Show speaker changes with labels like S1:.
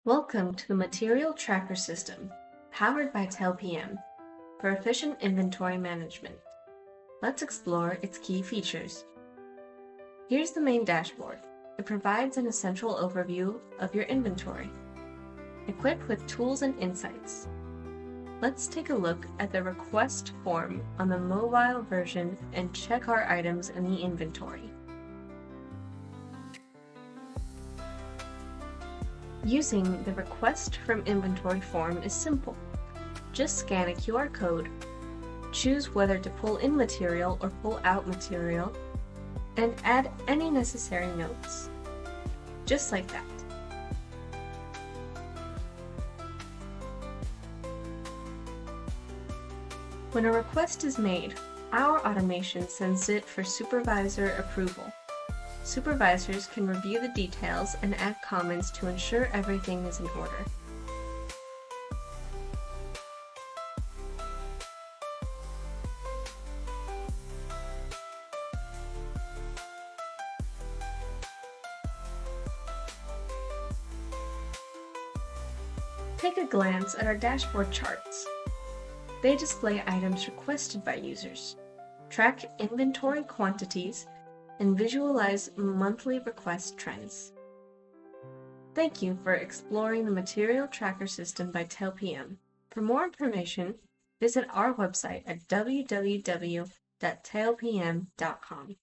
S1: Welcome to the Material Tracker System, powered by TEOPM, for efficient inventory management. Let's explore its key features. Here's the main dashboard. It provides an essential overview of your inventory, equipped with tools and insights. Let's take a look at the request form on the mobile version and check our items in the inventory. Using the Request from Inventory form is simple. Just scan a QR code, choose whether to pull in material or pull out material, and add any necessary notes. Just like that. When a request is made, our automation sends it for supervisor approval. Supervisors can review the details and add comments to ensure everything is in order. Take a glance at our dashboard charts. They display items requested by users, track inventory quantities, and visualize monthly request trends. Thank you for exploring the Material Tracker System by TEOPM. For more information, visit our website at www.teopm.com.